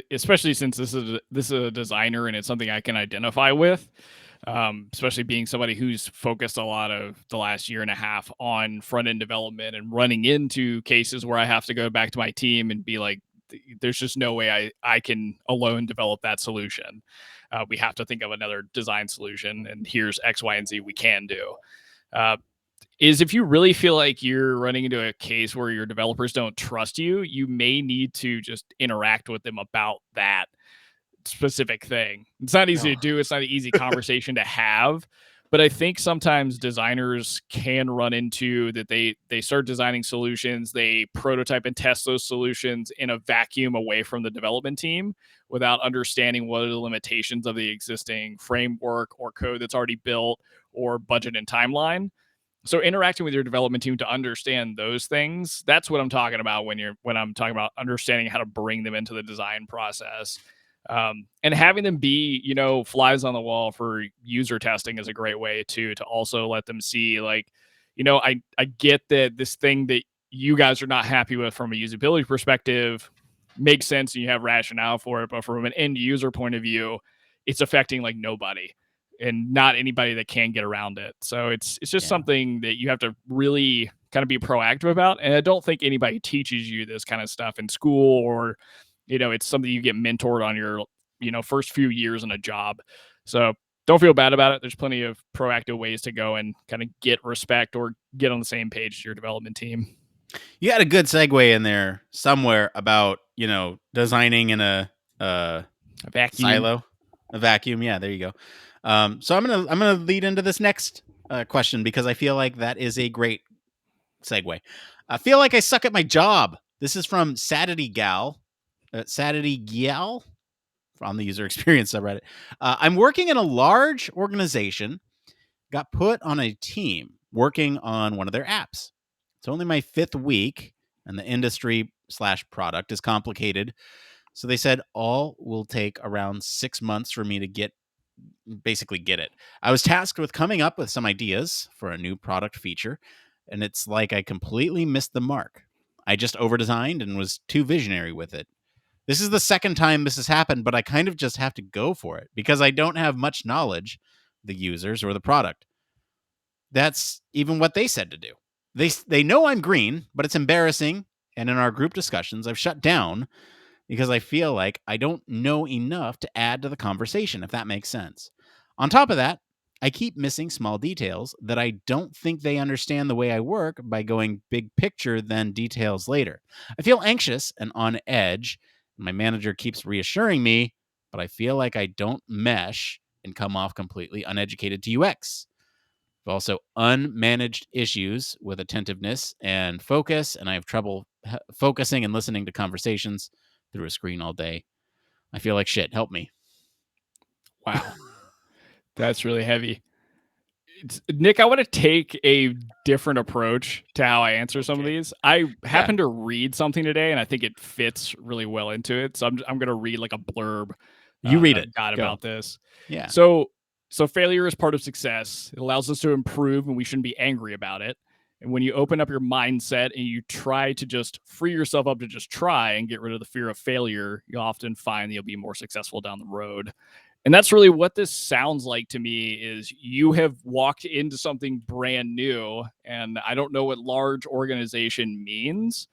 especially since this is a designer and it's something I can identify with, especially being somebody who's focused a lot of the last year and a half on front end development and running into cases where I have to go back to my team and be like, there's just no way I can alone develop that solution. We have to think of another design solution, and here's X, Y, and Z we can do. Is if you really feel like you're running into a case where your developers don't trust you, you may need to just interact with them about that specific thing. It's not easy to do. It's not an easy conversation to have. But I think sometimes designers can run into that they start designing solutions, they prototype and test those solutions in a vacuum away from the development team without understanding what are the limitations of the existing framework or code that's already built or budget and timeline. So interacting with your development team to understand those things, that's what I'm talking about when I'm talking about understanding how to bring them into the design process. And having them be, flies on the wall for user testing is a great way to also let them see, like, I get that this thing that you guys are not happy with from a usability perspective makes sense and you have rationale for it, but from an end user point of view, it's affecting like nobody and not anybody that can get around it. So it's just something that you have to really kind of be proactive about. And I don't think anybody teaches you this kind of stuff in school, or it's something you get mentored on your first few years in a job. So don't feel bad about it. There's plenty of proactive ways to go and kind of get respect or get on the same page as your development team. You had a good segue in there somewhere about, designing in a vacuum. silo, a vacuum. Yeah, there you go. So I'm gonna lead into this next question because I feel like that is a great segue. I feel like I suck at my job. This is from sadittygyal, sadittygyal on the user experience subreddit. I'm working in a large organization. Got put on a team working on one of their apps. It's only my 5th week, and the industry/product is complicated. So they said all will take around 6 months for me to basically get it. I was tasked with coming up with some ideas for a new product feature, and it's like I completely missed the mark. I just overdesigned and was too visionary with it. This is the second time this has happened, but I kind of just have to go for it because I don't have much knowledge of the users or the product. That's even what they said to do. They know I'm green, but it's embarrassing. And in our group discussions, I've shut down because I feel like I don't know enough to add to the conversation, if that makes sense. On top of that, I keep missing small details that I don't think they understand the way I work by going big picture, then details later. I feel anxious and on edge. My manager keeps reassuring me, but I feel like I don't mesh and come off completely uneducated to UX. I've also unmanaged issues with attentiveness and focus, and I have trouble focusing and listening to conversations through a screen all day. I feel like shit. Help me. Wow. That's really heavy. Nick, I want to take a different approach to how I answer some of these. I happened to read something today, and I think it fits really well into it. So I'm going to read like a blurb. You read it. Got about this. Yeah. So failure is part of success. It allows us to improve, and we shouldn't be angry about it. And when you open up your mindset and you try to just free yourself up to just try and get rid of the fear of failure, you'll often find that you'll be more successful down the road. And that's really what this sounds like to me. Is you have walked into something brand new, and I don't know what large organization means,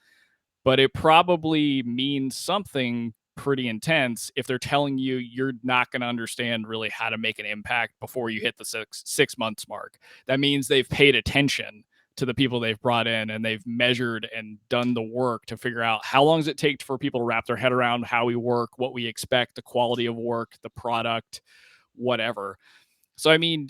but it probably means something pretty intense if they're telling you you're not going to understand really how to make an impact before you hit the six months mark. That means they've paid attention to the people they've brought in, and they've measured and done the work to figure out how long does it take for people to wrap their head around how we work, what we expect, the quality of work, the product, whatever. So, I mean,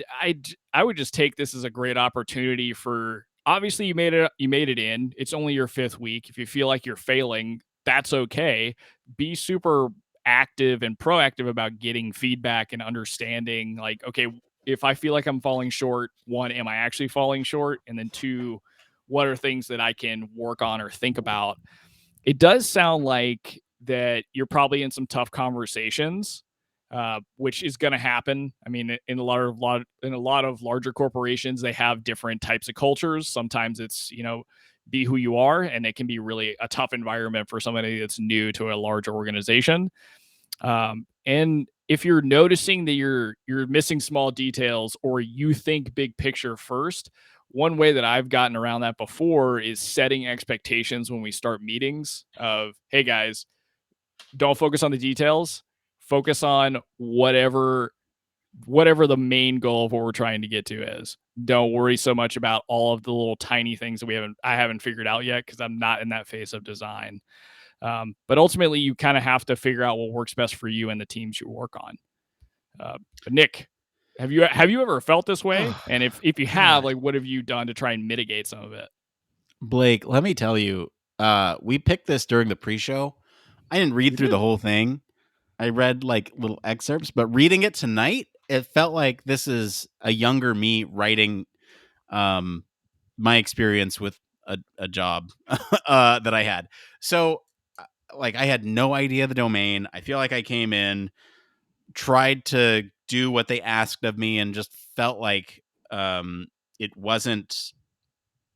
I would just take this as a great opportunity for, obviously you made it in. It's only your 5th week. If you feel like you're failing, that's okay. Be super active and proactive about getting feedback and understanding, like, okay, if I feel like I'm falling short, 1, am I actually falling short? And then 2, what are things that I can work on or think about? It does sound like that you're probably in some tough conversations, which is going to happen. I mean, in a lot of larger corporations, they have different types of cultures. Sometimes it's, be who you are, and it can be really a tough environment for somebody that's new to a large organization. And if you're noticing that you're missing small details, or you think big picture first, one way that I've gotten around that before is setting expectations when we start meetings of, hey guys, don't focus on the details, focus on whatever the main goal of what we're trying to get to is. Don't worry so much about all of the little tiny things that I haven't figured out yet, because I'm not in that phase of design. But ultimately, you kind of have to figure out what works best for you and the teams you work on. But Nick, have you ever felt this way? And if you have, like, what have you done to try and mitigate some of it? Blake, let me tell you, we picked this during the pre-show. I didn't read through the whole thing. I read like little excerpts, but reading it tonight, it felt like this is a younger me writing my experience with a job that I had. So like I had no idea the domain. I feel like I came in, tried to do what they asked of me, and just felt like it wasn't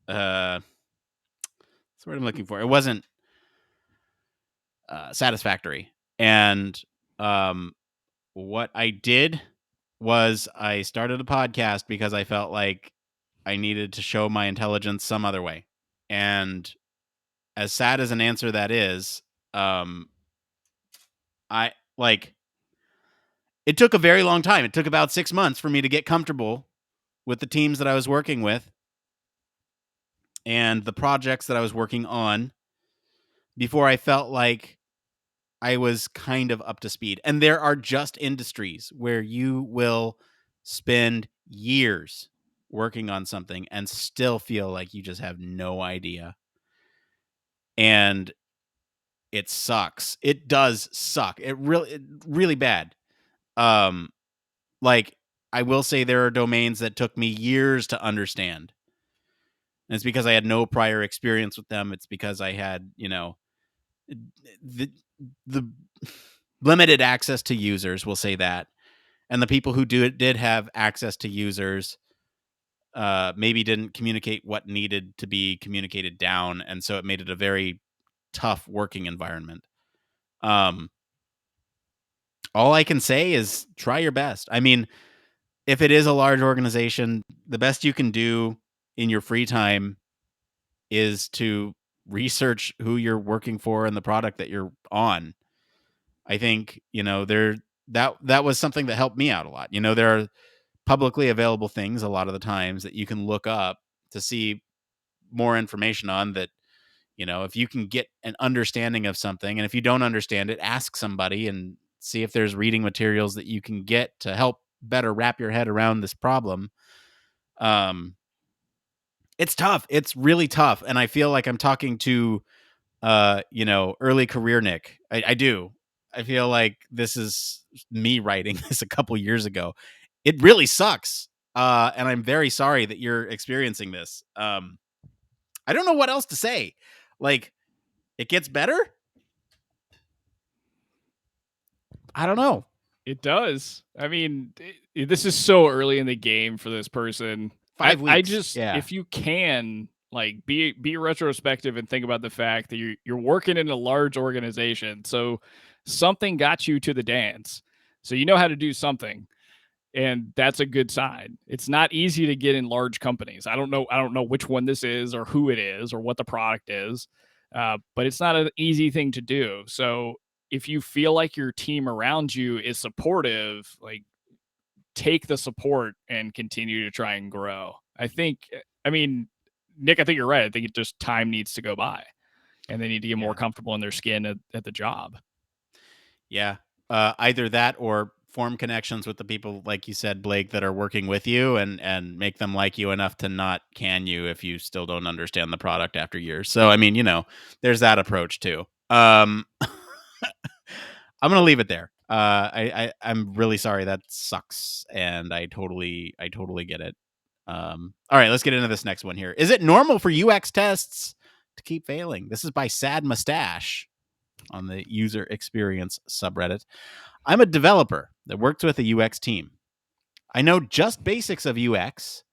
that's what I'm looking for. It wasn't satisfactory. And what I did was I started a podcast because I felt like I needed to show my intelligence some other way. And as sad as an answer that is, I like it took a very long time. It took about 6 months for me to get comfortable with the teams that I was working with and the projects that I was working on before I felt like I was kind of up to speed. And there are just industries where you will spend years working on something and still feel like you just have no idea. And it sucks. It does suck. It really bad. Like I will say there are domains that took me years to understand. And it's because I had no prior experience with them. It's because I had, the limited access to users, we'll say that. And the people who did have access to users maybe didn't communicate what needed to be communicated down. And so it made it a very tough working environment. All I can say is try your best. I mean, if it is a large organization, the best you can do in your free time is to research who you're working for and the product that you're on. I think, that was something that helped me out a lot. There are publicly available things a lot of the times that you can look up to see more information on that. If you can get an understanding of something, and if you don't understand it, ask somebody and see if there's reading materials that you can get to help better wrap your head around this problem. It's tough. It's really tough. And I feel like I'm talking to, early career Nick. I do. I feel like this is me writing this a couple years ago. It really sucks. And I'm very sorry that you're experiencing this. I don't know what else to say. Like, it gets better. I don't know. It does. I mean, this is so early in the game for this person. 5 weeks. I just, yeah. if you can, like, be retrospective and think about the fact that you're working in a large organization, so something got you to the dance, so you know how to do something, and that's a good sign. It's not easy to get in large companies. I don't know which one this is or who it is or what the product is, but it's not an easy thing to do. So if you feel like your team around you is supportive, like, take the support and continue to try and grow. I mean, Nick, I think you're right. I think it just time needs to go by and they need to get more comfortable in their skin at the job. Yeah. Either that or form connections with the people, like you said, Blake, that are working with you and make them like you enough to not can you if you still don't understand the product after years. So, I mean, there's that approach too. I'm going to leave it there. I'm really sorry. That sucks. And I totally get it. All right, let's get into this next one here. Is it normal for UX tests to keep failing? This is by sad-mustache on the user experience subreddit. I'm a developer that works with a UX team. I know just basics of UX.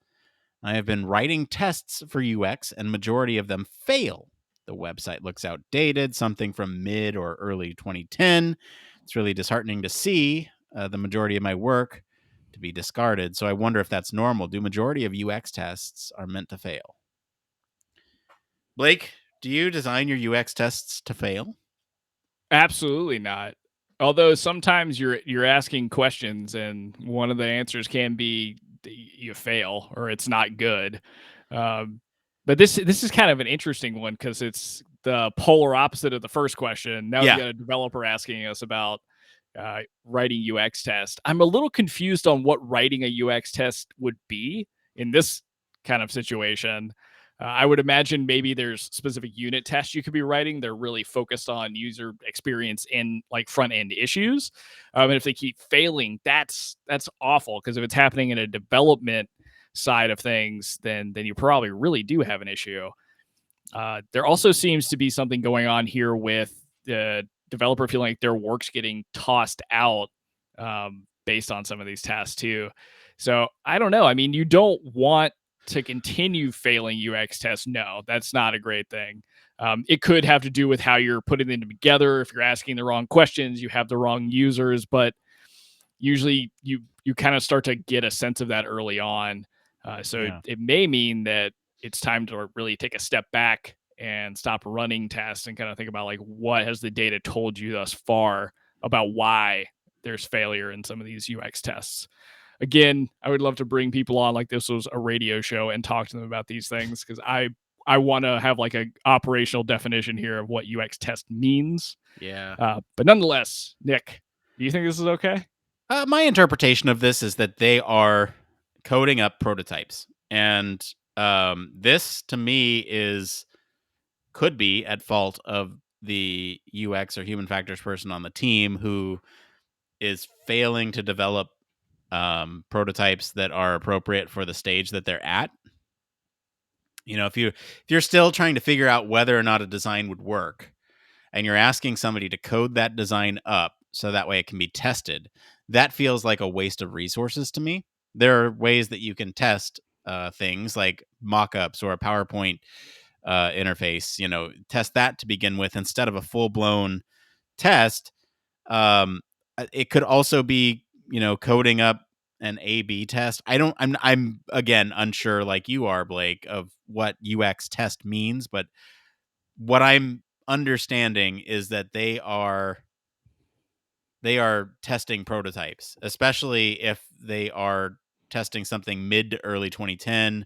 I have been writing tests for UX, and majority of them fail. The website looks outdated, something from mid or early 2010. It's really disheartening to see the majority of my work to be discarded. So I wonder if that's normal. Do majority of UX tests are meant to fail? Blake, do you design your UX tests to fail? Absolutely not. Although sometimes you're asking questions and one of the answers can be you fail or it's not good. But this is kind of an interesting one because it's the polar opposite of the first question. Now we've got a developer asking us about writing UX test. I'm a little confused on what writing a UX test would be in this kind of situation. I would imagine maybe there's specific unit tests you could be writing. They're really focused on user experience in like front end issues. And if they keep failing, that's awful because if it's happening in a development side of things, then you probably really do have an issue. There also seems to be something going on here with the developer feeling like their work's getting tossed out based on some of these tasks too. So I don't know. I mean, you don't want to continue failing UX tests. No, that's not a great thing. It could have to do with how you're putting them together. If you're asking the wrong questions, you have the wrong users, but usually you kind of start to get a sense of that early on. It may mean that it's time to really take a step back and stop running tests and kind of think about like, what has the data told you thus far about why there's failure in some of these UX tests. Again, I would love to bring people on like this was a radio show and talk to them about these things, because I want to have like a operational definition here of what UX test means. Yeah. But nonetheless, Nick, do you think this is okay? My interpretation of this is that they are coding up prototypes, and this to me could be at fault of the UX or human factors person on the team who is failing to develop prototypes that are appropriate for the stage that they're at. You know, if you're still trying to figure out whether or not a design would work, and you're asking somebody to code that design up so that way it can be tested, that feels like a waste of resources to me. There are ways that you can test things like mock-ups or a PowerPoint interface, you know, test that to begin with instead of a full-blown test. It could also be, you know, coding up an A/B test. I'm again unsure, like you are, Blake, of what UX test means, but what I'm understanding is that they are testing prototypes, especially if they are testing something mid to early 2010.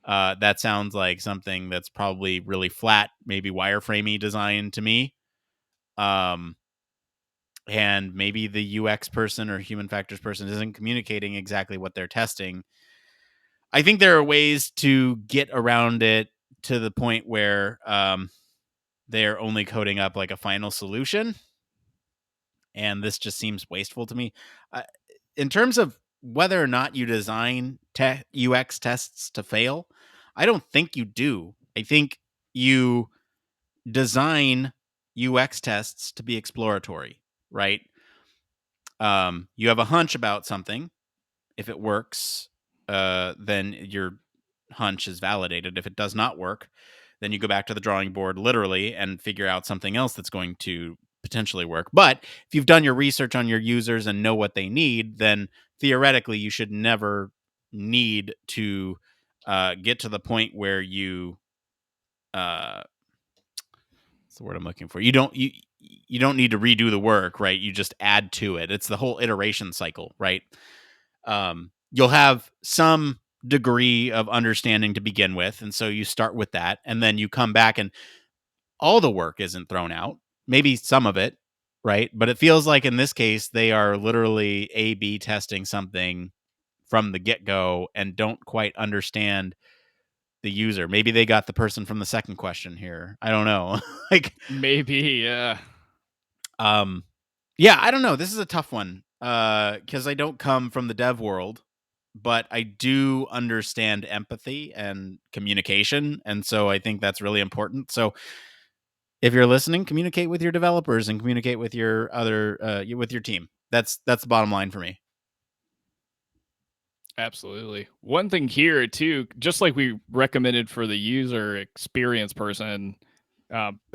That sounds like something that's probably really flat, maybe wireframey design to me. And maybe the UX person or human factors person isn't communicating exactly what they're testing. I think there are ways to get around it to the point where they're only coding up like a final solution. And this just seems wasteful to me. In terms of whether or not you design UX tests to fail, I don't think you do. I think you design UX tests to be exploratory, right? You have a hunch about something. If it works, then your hunch is validated. If it does not work, then you go back to the drawing board literally and figure out something else that's going to potentially work. But if you've done your research on your users and know what they need, then theoretically you should never need to get to the point where you what's the word I'm looking for? You don't need to redo the work, right? You just add to it. It's the whole iteration cycle, right? You'll have some degree of understanding to begin with, and so you start with that, and then you come back and all the work isn't thrown out, maybe some of it, right? But it feels like in this case they are literally A/B testing something from the get-go and don't quite understand the user. Maybe they got the person from the second question here. I don't know. Like maybe, yeah. Yeah, I don't know. This is a tough one because I don't come from the dev world, but I do understand empathy and communication, and so I think that's really important. So if you're listening, communicate with your developers and communicate with your other with your team. That's the bottom line for me. Absolutely. One thing here too, just like we recommended for the user experience person,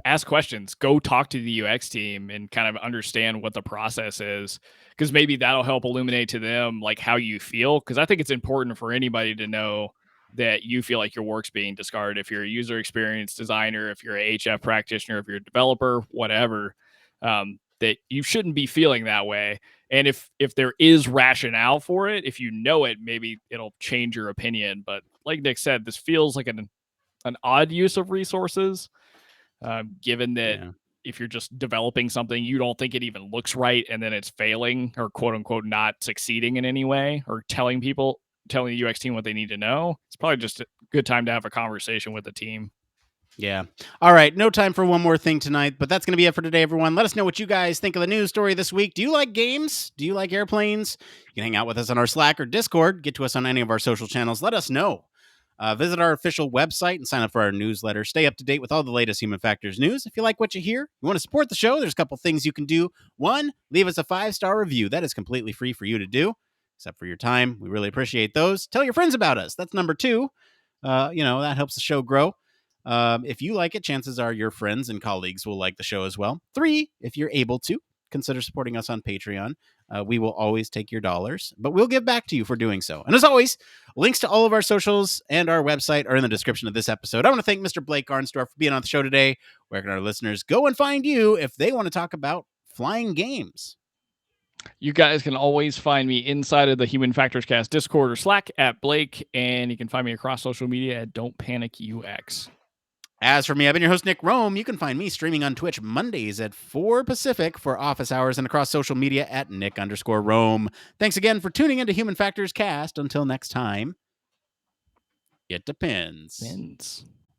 ask questions, go talk to the UX team and kind of understand what the process is, because maybe that'll help illuminate to them like how you feel. Because I think it's important for anybody to know that you feel like your work's being discarded. If you're a user experience designer, if you're a HF practitioner, if you're a developer, whatever, that you shouldn't be feeling that way. And if there is rationale for it, if you know it, maybe it'll change your opinion. But like Nick said, this feels like an odd use of resources, given that if you're just developing something, you don't think it even looks right, and then it's failing or quote unquote not succeeding in any way, or telling the UX team what they need to know. It's probably just a good time to have a conversation with the team. Yeah. All right. No time for one more thing tonight, but that's going to be it for today, everyone. Let us know what you guys think of the news story this week. Do you like games? Do you like airplanes? You can hang out with us on our Slack or Discord. Get to us on any of our social channels. Let us know. Visit our official website and sign up for our newsletter. Stay up to date with all the latest Human Factors news. If you like what you hear, you want to support the show, there's a couple things you can do. One, leave us a 5-star review. That is completely free for you to do, except for your time. We really appreciate those. Tell your friends about us. That's number 2. That helps the show grow. If you like it, chances are your friends and colleagues will like the show as well. 3, if you're able to, consider supporting us on Patreon. We will always take your dollars, but we'll give back to you for doing so. And as always, links to all of our socials and our website are in the description of this episode. I want to thank Mr. Blake Arnsdorff for being on the show today. Where can our listeners go and find you if they want to talk about flying games? You guys can always find me inside of the Human Factors Cast Discord or Slack at Blake, and you can find me across social media at Don't Panic UX. As for me, I've been your host, Nick Roome. You can find me streaming on Twitch Mondays at 4 Pacific for office hours and across social media at Nick_Roome. Thanks again for tuning into Human Factors Cast. Until next time, it depends.